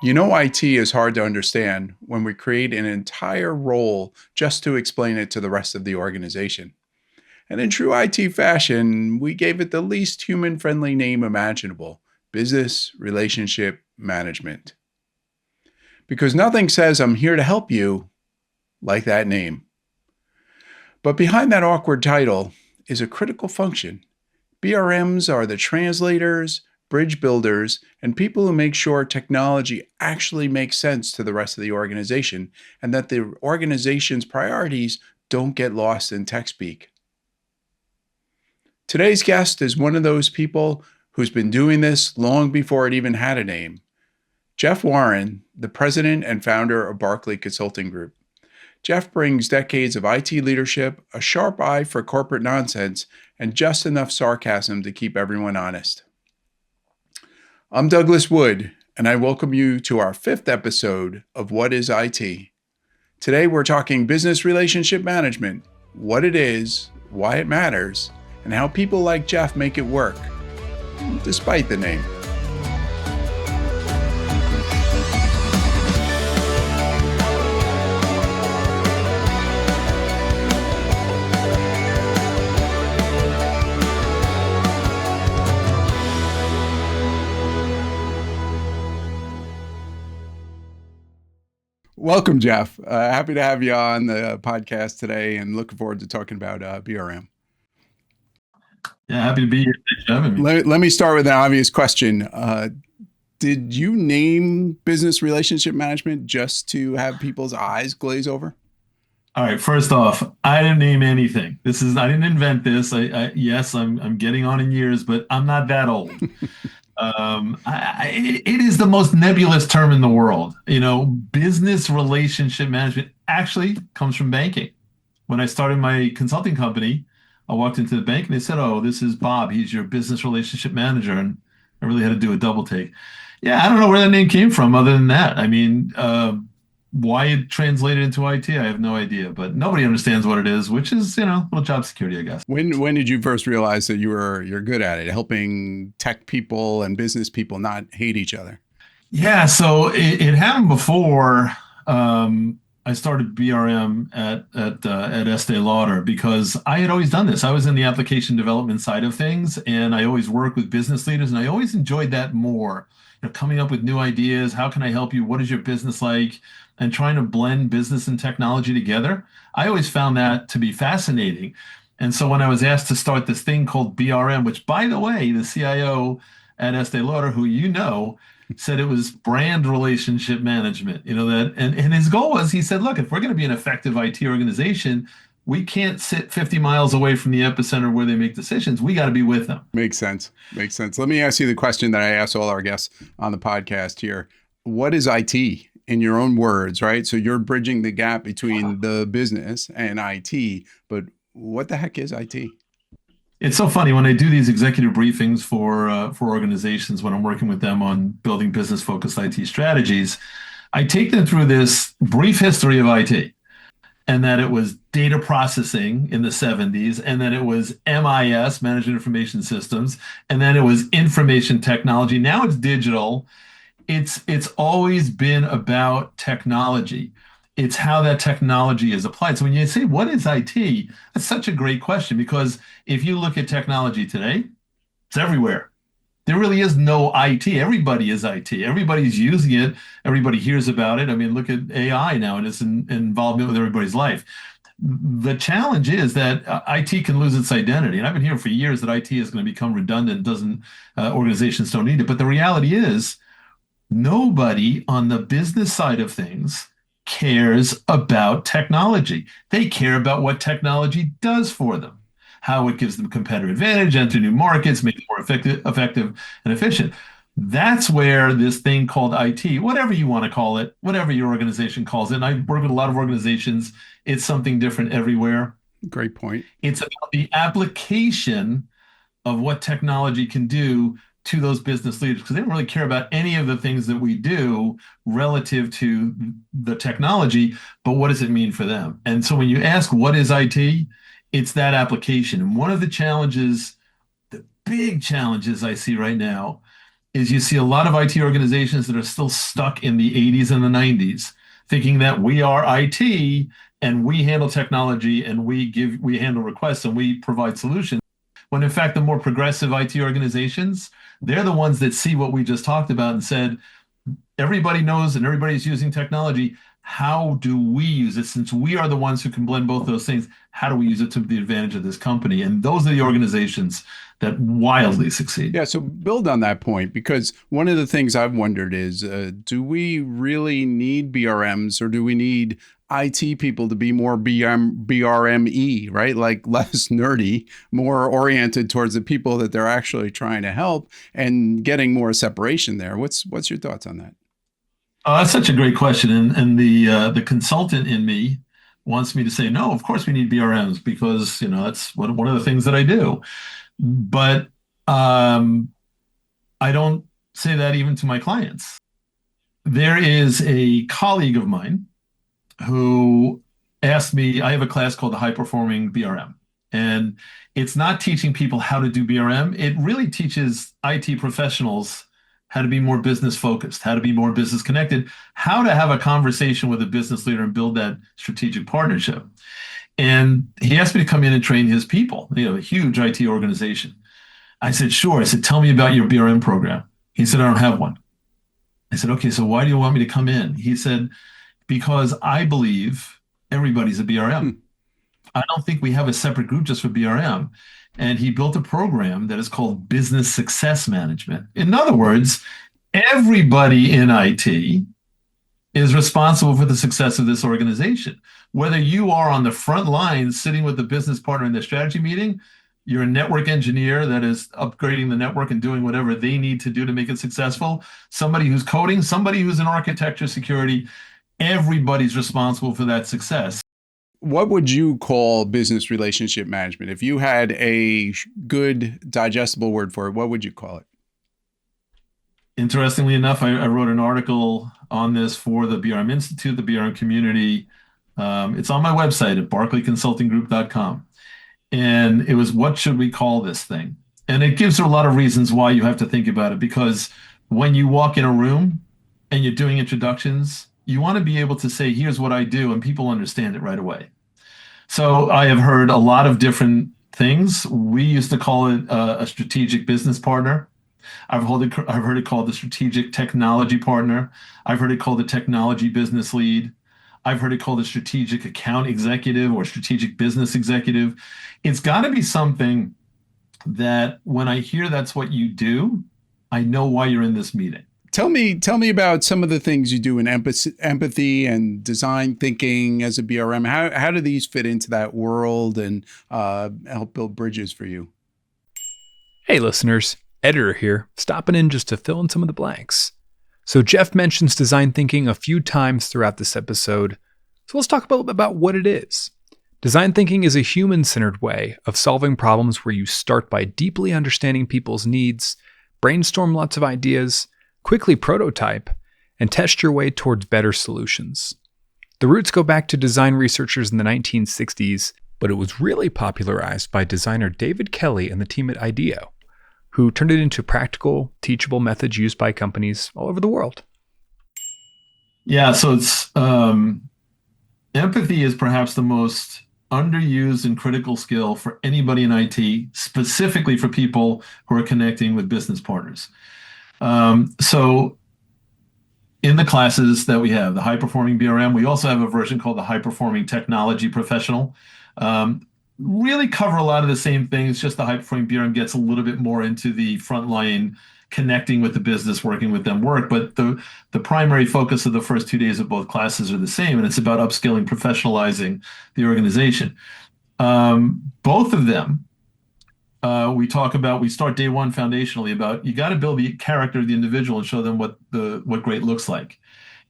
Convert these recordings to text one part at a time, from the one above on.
You know, IT is hard to understand when we create an entire role just to explain it to the rest of the organization. And in true IT fashion, we gave it the least human friendly name imaginable: business relationship management. Because nothing says I'm here to help you like that name. But behind that awkward title is a critical function. BRMs are the translators, bridge builders, and people who make sure technology actually makes sense to the rest of the organization and that the organization's priorities don't get lost in tech speak. Today's guest is one of those people who's been doing this long before it even had a name. Jeff Warren, the president and founder of Barclay Consulting Group. Jeff brings decades of IT leadership, a sharp eye for corporate nonsense, and just enough sarcasm to keep everyone honest. I'm Douglas Wood, and I welcome you to our 5th episode of What is IT? Today we're talking business relationship management, what it is, why it matters, and how people like Jeff make it work, despite the name. Welcome, Jeff. Happy to have you on the podcast today and looking forward to talking about BRM. Yeah, happy to be here. Thanks for having me. Let me start with an obvious question. Did you name business relationship management just to have people's eyes glaze over? All right, first off, I didn't name anything. I didn't invent this. Yes, I'm getting on in years, but I'm not that old. It is the most nebulous term in the world. You know, business relationship management actually comes from banking. When I started my consulting company, I walked into the bank and they said, "Oh, this is Bob. He's your business relationship manager." And I really had to do a double take. Yeah, I don't know where that name came from other than that. I mean, why it translated into IT, I have no idea, but nobody understands what it is, which is, a little job security, I guess. When did you first realize that you're good at it, helping tech people and business people not hate each other? Yeah, so it happened before I started BRM at Estee Lauder because I had always done this. I was in the application development side of things, and I always worked with business leaders, and I always enjoyed that more. Coming up with new ideas. How can I help you? What is your business like? And trying to blend business and technology together. I always found that to be fascinating. And so when I was asked to start this thing called BRM, which, by the way, the CIO at Estee Lauder, who said it was brand relationship management. And his goal was, he said, look, if we're going to be an effective IT organization, we can't sit 50 miles away from the epicenter where they make decisions. We got to be with them. Makes sense. Let me ask you the question that I ask all our guests on the podcast here. What is IT in your own words, right? So you're bridging the gap between the business and IT, but what the heck is IT? It's so funny when I do these executive briefings for organizations when I'm working with them on building business-focused IT strategies. I take them through this brief history of IT. And that it was data processing in the 70s, and then it was MIS, Management Information Systems, and then it was information technology. Now it's digital. It's always been about technology. It's how that technology is applied. So when you say, what is IT? That's such a great question, because if you look at technology today, it's everywhere. There really is no IT. Everybody is IT. Everybody's using it. Everybody hears about it. I mean, look at AI now and its involvement with everybody's life. The challenge is that IT can lose its identity. And I've been hearing for years that IT is going to become redundant, organizations don't need it. But the reality is nobody on the business side of things cares about technology. They care about what technology does for them, how it gives them competitive advantage, enter new markets, make it more effective and efficient. That's where this thing called IT, whatever you want to call it, whatever your organization calls it, and I work with a lot of organizations, it's something different everywhere. Great point. It's about the application of what technology can do to those business leaders, because they don't really care about any of the things that we do relative to the technology, but what does it mean for them? And so when you ask what is IT, it's that application. And one of the big challenges I see right now is you see a lot of IT organizations that are still stuck in the 80s and the 90s, thinking that we are IT and we handle technology and we handle requests and we provide solutions. When in fact, the more progressive IT organizations, they're the ones that see what we just talked about and said, everybody knows and everybody's using technology. How do we use it? Since we are the ones who can blend both those things, how do we use it to the advantage of this company? And those are the organizations that wildly succeed. Yeah, so build on that point, because one of the things I've wondered is, do we really need BRMs, or do we need IT people to be more BRME, right? Like less nerdy, more oriented towards the people that they're actually trying to help, and getting more separation there. What's your thoughts on that? That's such a great question, and the consultant in me wants me to say no. Of course, we need BRMs because that's one of the things that I do. But I don't say that even to my clients. There is a colleague of mine who asked me. I have a class called the High Performing BRM, and it's not teaching people how to do BRM. It really teaches IT professionals how to be more business focused, how to be more business connected, how to have a conversation with a business leader and build that strategic partnership. And he asked me to come in and train his people, a huge IT organization. I said, sure. I said, tell me about your BRM program. He said, I don't have one. I said, okay, so why do you want me to come in? He said, because I believe everybody's a BRM. I don't think we have a separate group just for BRM. And he built a program that is called Business Success Management. In other words, everybody in IT is responsible for the success of this organization. Whether you are on the front lines sitting with the business partner in the strategy meeting, you're a network engineer that is upgrading the network and doing whatever they need to do to make it successful, somebody who's coding, somebody who's in architecture security, everybody's responsible for that success. What would you call business relationship management? If you had a good digestible word for it, what would you call it? Interestingly enough, I wrote an article on this for the BRM Institute, the BRM community. It's on my website at barclayconsultinggroup.com. And it was, what should we call this thing? And it gives a lot of reasons why you have to think about it, because when you walk in a room and you're doing introductions, you want to be able to say, here's what I do, and people understand it right away. So I have heard a lot of different things. We used to call it a strategic business partner. I've heard it called the strategic technology partner. I've heard it called the technology business lead. I've heard it called a strategic account executive or strategic business executive. It's got to be something that when I hear that's what you do, I know why you're in this meeting. Tell me about some of the things you do in empathy and design thinking as a BRM. How do these fit into that world and help build bridges for you? Hey listeners, Editor here, stopping in just to fill in some of the blanks. So Jeff mentions design thinking a few times throughout this episode, so let's talk a little bit about what it is. Design thinking is a human-centered way of solving problems where you start by deeply understanding people's needs, brainstorm lots of ideas, quickly prototype, and test your way towards better solutions. The roots go back to design researchers in the 1960s, but it was really popularized by designer David Kelly and the team at IDEO, who turned it into practical, teachable methods used by companies all over the world. Yeah, so it's empathy is perhaps the most underused and critical skill for anybody in IT, specifically for people who are connecting with business partners. So in the classes that we have, the high performing BRM, we also have a version called the high performing technology professional. Really cover a lot of the same things, just the high performing BRM gets a little bit more into the frontline connecting with the business, working with them work. But the primary focus of the first 2 days of both classes are the same, and it's about upskilling, professionalizing the organization. Both of them, we start day one foundationally about, you got to build the character of the individual and show them what great looks like.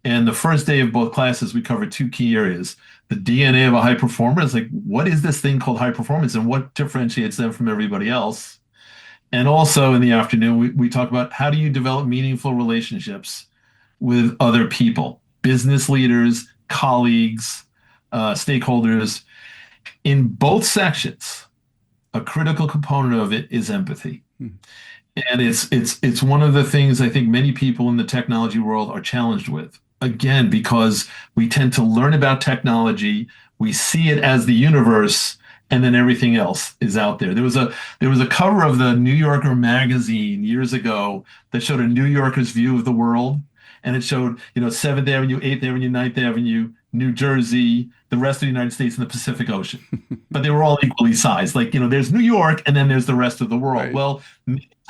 And the first day of both classes, we cover two key areas. The DNA of a high performer is like, what is this thing called high performance and what differentiates them from everybody else? And also in the afternoon, we talk about how do you develop meaningful relationships with other people, business leaders, colleagues, stakeholders. In both sections, a critical component of it is empathy. And it's one of the things I think many people in the technology world are challenged with. Again, because we tend to learn about technology, we see it as the universe, and then everything else is out there. There was a cover of the New Yorker magazine years ago that showed a New Yorker's view of the world, and it showed, 7th Avenue, 8th Avenue, Ninth Avenue, New Jersey, the rest of the United States, and the Pacific Ocean. But they were all equally sized. Like, there's New York, and then there's the rest of the world. Right. Well,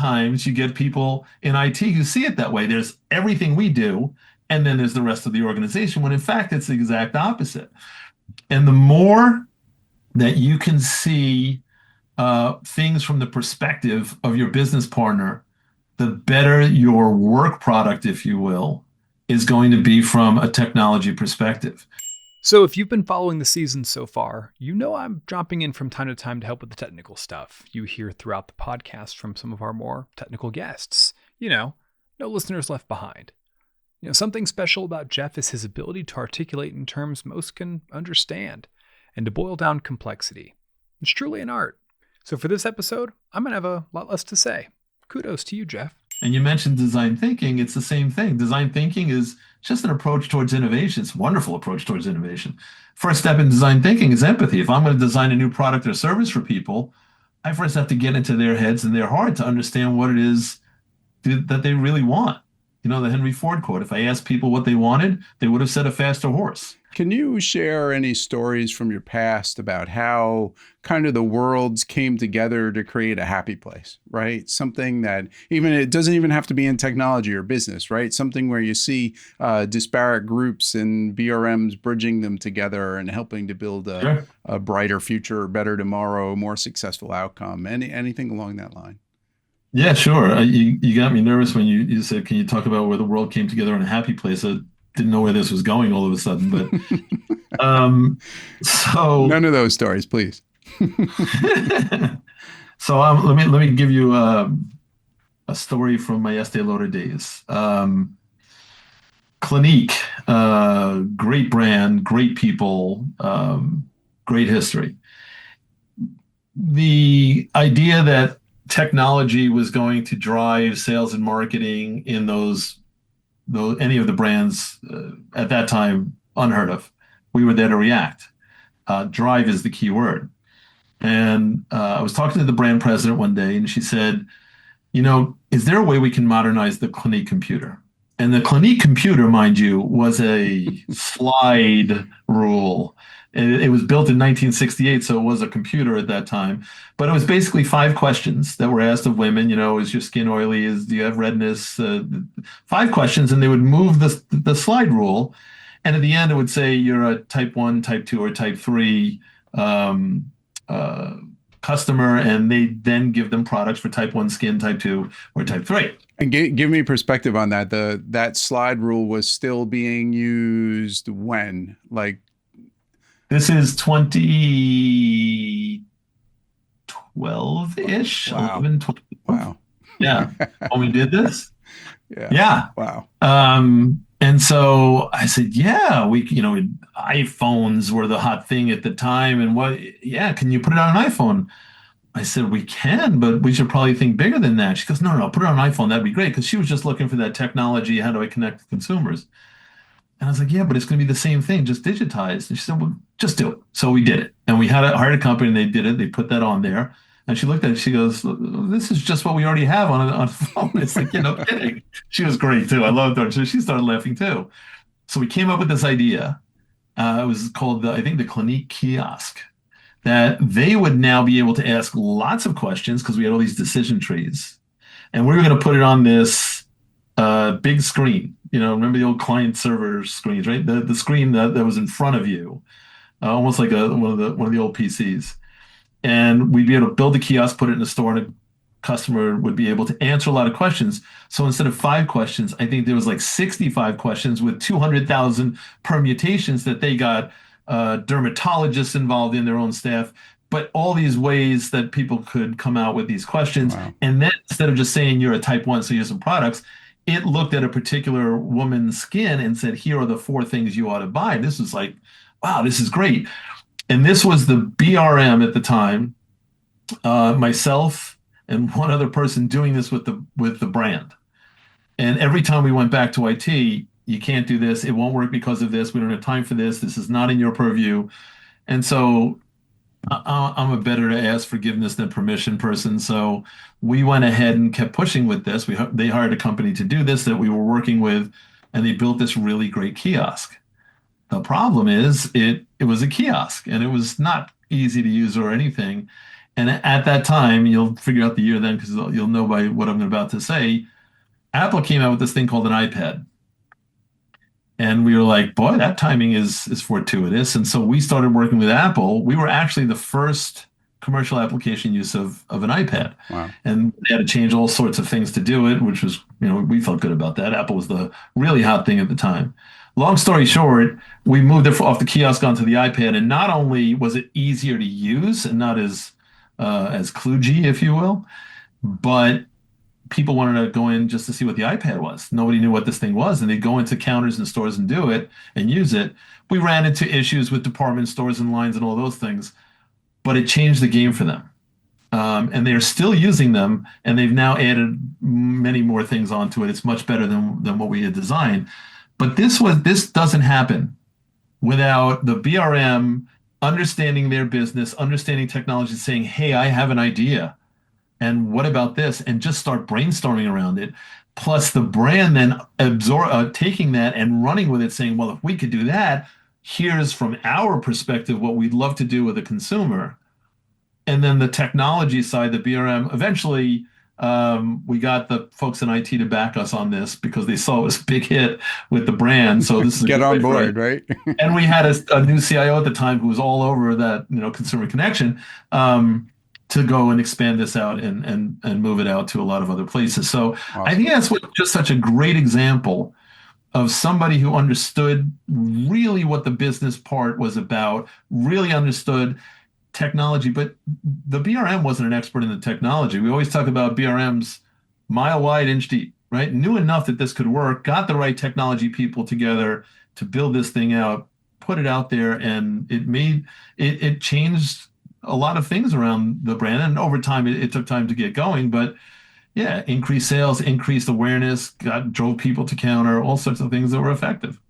times you get people in IT who see it that way. There's everything we do, and then there's the rest of the organization, when in fact it's the exact opposite. And the more that you can see things from the perspective of your business partner, the better your work product, if you will, is going to be from a technology perspective. So if you've been following the season so far, you know I'm dropping in from time to time to help with the technical stuff you hear throughout the podcast from some of our more technical guests. No listeners left behind. Something special about Jeff is his ability to articulate in terms most can understand and to boil down complexity. It's truly an art. So for this episode, I'm going to have a lot less to say. Kudos to you, Jeff. And you mentioned design thinking. It's the same thing. Design thinking is just an approach towards innovation. It's a wonderful approach towards innovation. First step in design thinking is empathy. If I'm going to design a new product or service for people, I first have to get into their heads and their heart to understand what it is that they really want. The Henry Ford quote, if I asked people what they wanted, they would have said a faster horse. Can you share any stories from your past about how kind of the worlds came together to create a happy place, right? Something that it doesn't even have to be in technology or business, right? Something where you see disparate groups and BRMs bridging them together and helping to build a brighter future, better tomorrow, more successful outcome, anything along that line. Yeah, sure. You got me nervous when you said, can you talk about where the world came together in a happy place? I didn't know where this was going all of a sudden, but so none of those stories, please. So let me give you a story from my Estee Lauder days. Clinique, great brand, great people, great history. The idea that technology was going to drive sales and marketing in any of the brands at that time, unheard of. We were there to react. Drive is the key word. And I was talking to the brand president one day, and she said, is there a way we can modernize the Clinique computer? And the Clinique computer, mind you, was a slide rule. It was built in 1968, so it was a computer at that time. But it was basically 5 questions that were asked of women. Is your skin oily? Do you have redness? 5 questions, and they would move the slide rule. And at the end, it would say you're a type 1, type 2, or type 3 customer, and they then give them products for type 1 skin, type 2, or type 3. And give me perspective on that. That slide rule was still being used when? Like, this is 2012-ish, wow. 11, 12. Wow. Yeah. When we did this? Yeah. Wow. And so I said, yeah, iPhones were the hot thing at the time. And can you put it on an iPhone? I said, we can, but we should probably think bigger than that. She goes, no, put it on an iPhone. That'd be great. Because she was just looking for that technology. How do I connect with consumers? And I was like, yeah, but it's going to be the same thing, just digitized. And she said, well, just do it. So we did it. And we hired a company, and they did it. They put that on there. And she looked at it. She goes, this is just what we already have on a phone. It's like, no kidding. She was great, too. I loved her. So she started laughing, too. So we came up with this idea. It was called, I think, the Clinique kiosk, that they would now be able to ask lots of questions because we had all these decision trees. And we were going to put it on this big screen. Remember the old client server screens, right? The screen that was in front of you, almost like one of the old PCs. And we'd be able to build the kiosk, put it in the store, and a customer would be able to answer a lot of questions. So instead of 5 questions, I think there was like 65 questions with 200,000 permutations that they got dermatologists involved in, their own staff, but all these ways that people could come out with these questions. Wow. And then instead of just saying you're a type 1, so here's some products, it looked at a particular woman's skin and said, here are the 4 things you ought to buy. And this was like, wow, this is great. And this was the BRM at the time. Myself, and one other person doing this with the brand. And every time we went back to IT, you can't do this. It won't work because of this. We don't have time for this. This is not in your purview. And so I'm a better to ask forgiveness than permission person. So we went ahead and kept pushing with this. They hired a company to do this that we were working with, and they built this really great kiosk. The problem is it was a kiosk, and it was not easy to use or anything. And at that time, you'll figure out the year then because you'll know by what I'm about to say. Apple came out with this thing called an iPad. And we were like, boy, that timing is fortuitous. And so we started working with Apple. We were actually the first commercial application use of an iPad. Wow. And they had to change all sorts of things to do it, which was, we felt good about that. Apple was the really hot thing at the time. Long story short, we moved it off the kiosk onto the iPad. And not only was it easier to use and not as kludgy, if you will, but people wanted to go in just to see what the iPad was. Nobody knew what this thing was, and they'd go into counters and stores and do it and use it. We ran into issues with department stores and lines and all those things, but it changed the game for them. And they're still using them, and they've now added many more things onto it. It's much better than what we had designed. But this doesn't happen without the BRM understanding their business, understanding technology, saying, hey, I have an idea. And what about this? And just start brainstorming around it. Plus the brand then taking that and running with it, saying, well, if we could do that, here's from our perspective what we'd love to do with a consumer. And then the technology side, the BRM, eventually we got the folks in IT to back us on this because they saw it was a big hit with the brand. So this is get on board, right? And we had a new CIO at the time who was all over that, consumer connection. To go and expand this out and move it out to a lot of other places. So Awesome. I think that's just such a great example of somebody who understood really what the business part was about, really understood technology, but the BRM wasn't an expert in the technology. We always talk about BRMs mile wide, inch deep, right? Knew enough that this could work, got the right technology people together to build this thing out, put it out there, and it changed a lot of things around the brand. And over time, it took time to get going, but yeah, increased sales, increased awareness, drove people to counter, all sorts of things that were effective.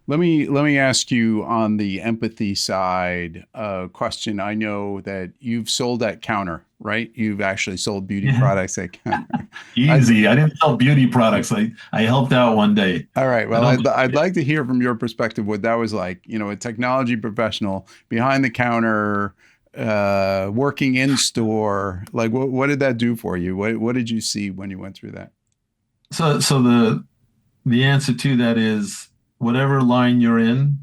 Let me ask you on the empathy side question. I know that you've sold at counter, right? You've actually sold beauty products at counter. Easy. I didn't sell beauty products. I helped out one day. All right. Well, I'd like to hear from your perspective what that was like. A technology professional behind the counter, working in store. Like, what did that do for you? What did you see when you went through that? So the answer to that is whatever line you're in,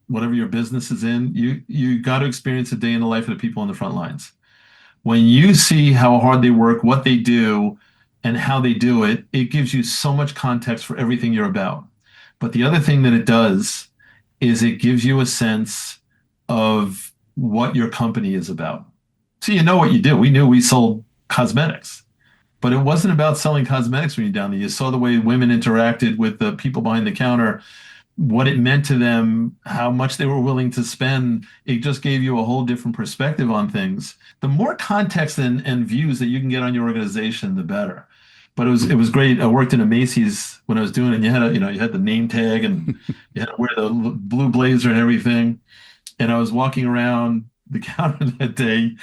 whatever your business is in, you got to experience a day in the life of the people on the front lines. When you see how hard they work, what they do, and how they do it, it gives you so much context for everything you're about. But the other thing that it does is it gives you a sense of what your company is about. So you know what you do. We knew we sold cosmetics, but it wasn't about selling cosmetics when you're down there. You saw the way women interacted with the people behind the counter, what it meant to them, how much they were willing to spend. It just gave you a whole different perspective on things. The more context and views that you can get on your organization, the better. But it was great. I worked in a Macy's when I was doing it, and you had the name tag and you had to wear the blue blazer and everything. And I was walking around the counter that day,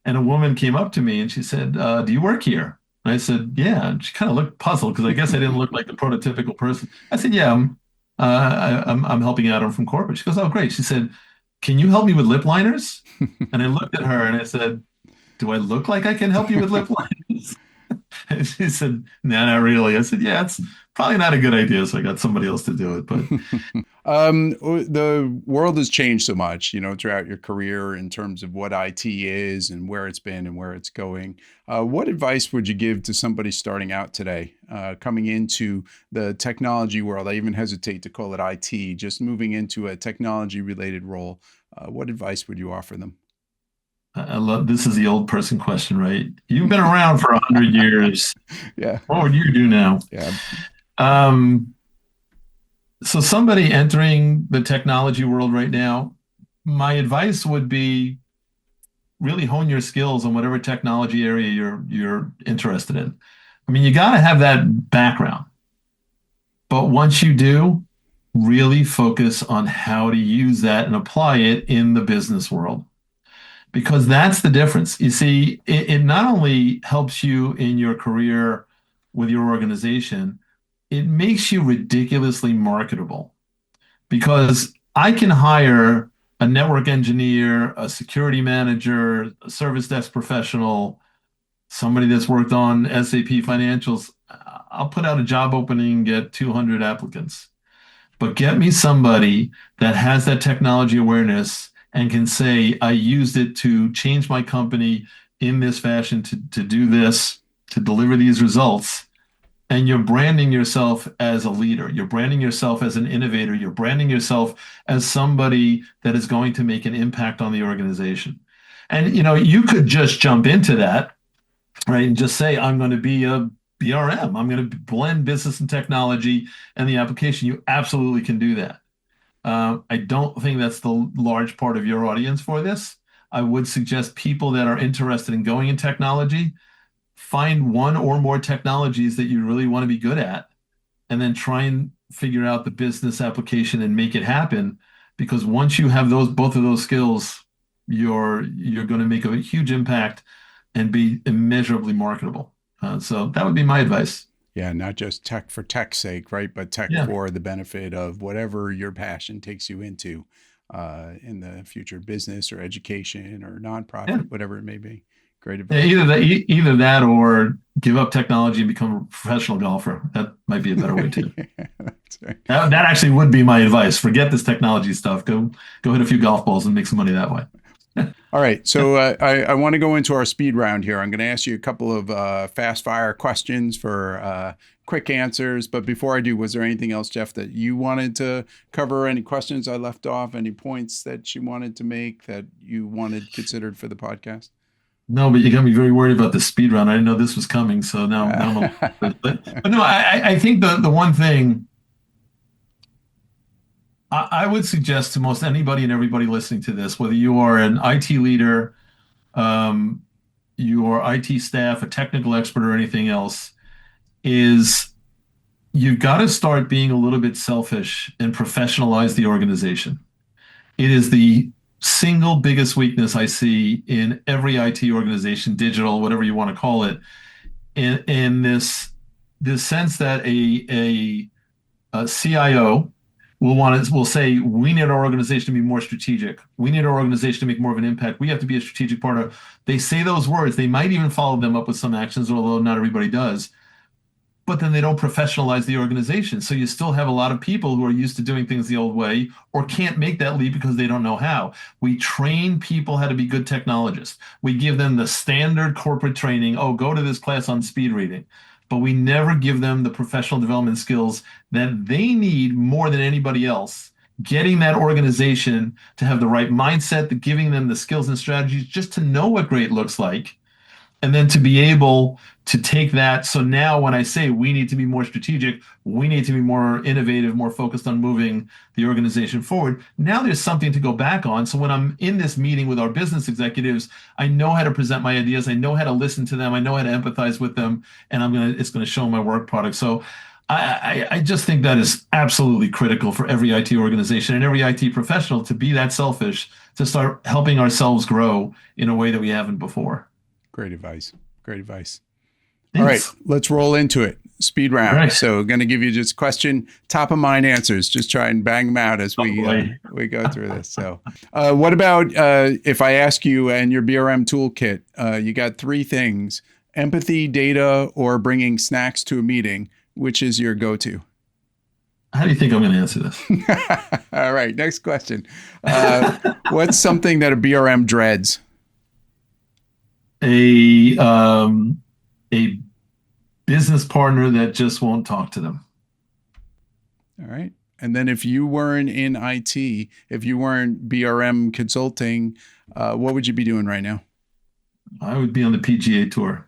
and a woman came up to me and she said, do you work here? And I said, yeah. And she kind of looked puzzled because I guess I didn't look like the prototypical person. I said, yeah, I'm helping out. I'm from corporate. She goes, oh, great. She said, can you help me with lip liners? And I looked at her and I said, do I look like I can help you with lip liners? And she said, no, not really. I said, yeah, it's probably not a good idea. So I got somebody else to do it. But the world has changed so much, throughout your career in terms of what IT is and where it's been and where it's going. What advice would you give to somebody starting out today, coming into the technology world? I even hesitate to call it IT, just moving into a technology related role. What advice would you offer them? I love this is the old person question, right? You've been around for 100 years. Yeah. What would you do now? Yeah. So somebody entering the technology world right now, my advice would be really hone your skills in whatever technology area you're interested in. I mean, you got to have that background. But once you do, really focus on how to use that and apply it in the business world. Because that's the difference. You see, it not only helps you in your career with your organization, it makes you ridiculously marketable. Because I can hire a network engineer, a security manager, a service desk professional, somebody that's worked on SAP financials. I'll put out a job opening, get 200 applicants. But get me somebody that has that technology awareness and can say, I used it to change my company in this fashion, to do this, to deliver these results. And you're branding yourself as a leader. You're branding yourself as an innovator. You're branding yourself as somebody that is going to make an impact on the organization. And, you could just jump into that, right? And just say, I'm going to be a BRM. I'm going to blend business and technology and the application. You absolutely can do that. I don't think that's the large part of your audience for this. I would suggest people that are interested in going in technology, find one or more technologies that you really want to be good at, and then try and figure out the business application and make it happen. Because once you have both of those skills, you're going to make a huge impact and be immeasurably marketable. So that would be my advice. Yeah, not just tech for tech's sake, right? But tech for the benefit of whatever your passion takes you into in the future, business or education or nonprofit, whatever it may be. Great advice. Yeah, either that or give up technology and become a professional golfer. That might be a better way too. That's right. That actually would be my advice. Forget this technology stuff. Go hit a few golf balls and make some money that way. All right. So I want to go into our speed round here. I'm going to ask you a couple of fast fire questions for quick answers. But before I do, was there anything else, Jeff, that you wanted to cover? Any questions I left off? Any points that you wanted to make that you wanted considered for the podcast? No, but you got me very worried about the speed round. I didn't know this was coming. So now I'm but no, I think the one thing I would suggest to most anybody and everybody listening to this, whether you are an IT leader, you are IT staff, a technical expert, or anything else, is you've got to start being a little bit selfish and professionalize the organization. It is the single biggest weakness I see in every IT organization, digital, whatever you want to call it, in this sense that a CIO will say, we need our organization to be more strategic. We need our organization to make more of an impact. We have to be a strategic partner. They say those words. They might even follow them up with some actions, although not everybody does. But then they don't professionalize the organization. So you still have a lot of people who are used to doing things the old way or can't make that leap because they don't know how. We train people how to be good technologists. We give them the standard corporate training. Oh, go to this class on speed reading. But we never give them the professional development skills that they need more than anybody else. Getting that organization to have the right mindset, giving them the skills and strategies just to know what great looks like, and then to be able to take that. So now when I say we need to be more strategic, we need to be more innovative, more focused on moving the organization forward. Now there's something to go back on. So when I'm in this meeting with our business executives, I know how to present my ideas. I know how to listen to them. I know how to empathize with them, and it's going to show my work product. So I just think that is absolutely critical for every IT organization and every IT professional to be that selfish, to start helping ourselves grow in a way that we haven't before. Great advice. Great advice. Thanks. All right, let's roll into it. Speed round. Right. So going to give you just question, top of mind answers. Just try and bang them out as we go through this. So what about if I ask you and your BRM toolkit, you got three things: empathy, data, or bringing snacks to a meeting. Which is your go-to? How do you think I'm going to answer this? All right, next question. What's something that a BRM dreads? A business partner that just won't talk to them. All right. And then if you weren't in IT, if you weren't BRM consulting, what would you be doing right now? I would be on the PGA Tour.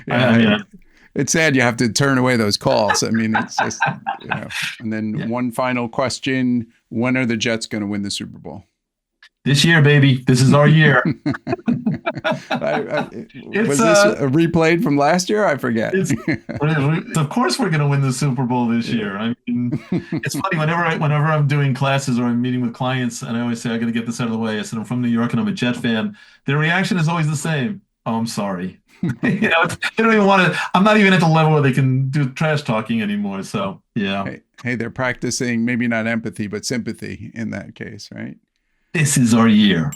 Yeah, it's sad you have to turn away those calls. I mean, it's just, And then one final question: when are the Jets going to win the Super Bowl? This year, baby. This is our year. Was this replayed from last year? I forget. Of course, we're going to win the Super Bowl this year. I mean, it's funny whenever I'm doing classes or I'm meeting with clients, and I always say I got to get this out of the way. I said I'm from New York and I'm a Jet fan. Their reaction is always the same. Oh, I'm sorry. They don't even want to. I'm not even at the level where they can do trash talking anymore. So yeah. Hey, they're practicing maybe not empathy but sympathy in that case, right? This is our year.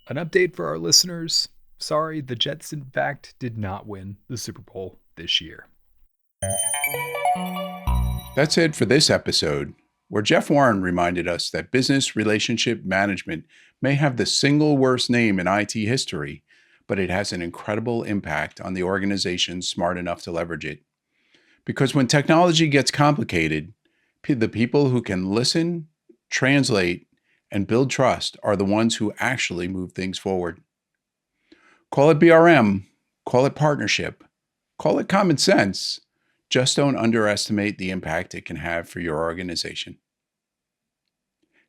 An update for our listeners. Sorry, the Jets, in fact, did not win the Super Bowl this year. That's it for this episode, where Jeff Warren reminded us that business relationship management may have the single worst name in IT history, but it has an incredible impact on the organization smart enough to leverage it. Because when technology gets complicated, the people who can listen, translate, and build trust are the ones who actually move things forward. Call it BRM, call it partnership, call it common sense. Just don't underestimate the impact it can have for your organization.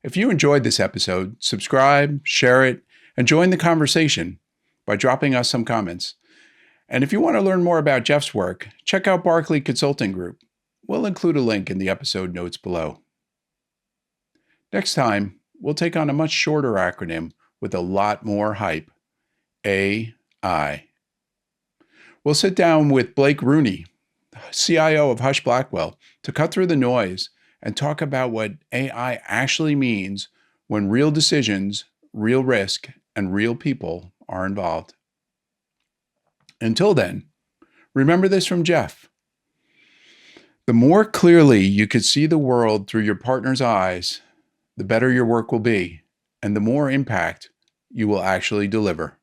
If you enjoyed this episode, subscribe, share it, and join the conversation by dropping us some comments. And if you want to learn more about Jeff's work, check out Barclay Consulting Group. We'll include a link in the episode notes below. Next time, we'll take on a much shorter acronym with a lot more hype, AI. We'll sit down with Blake Rooney, CIO of Hush Blackwell, to cut through the noise and talk about what AI actually means when real decisions, real risk, and real people are involved. Until then, remember this from Jeff. The more clearly you could see the world through your partner's eyes, the better your work will be, and the more impact you will actually deliver.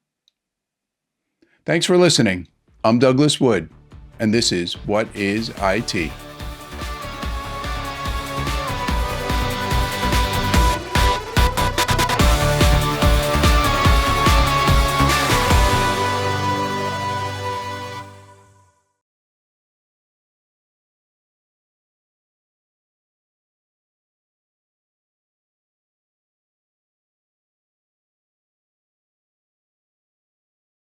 Thanks for listening. I'm Douglas Wood, and this is What is IT?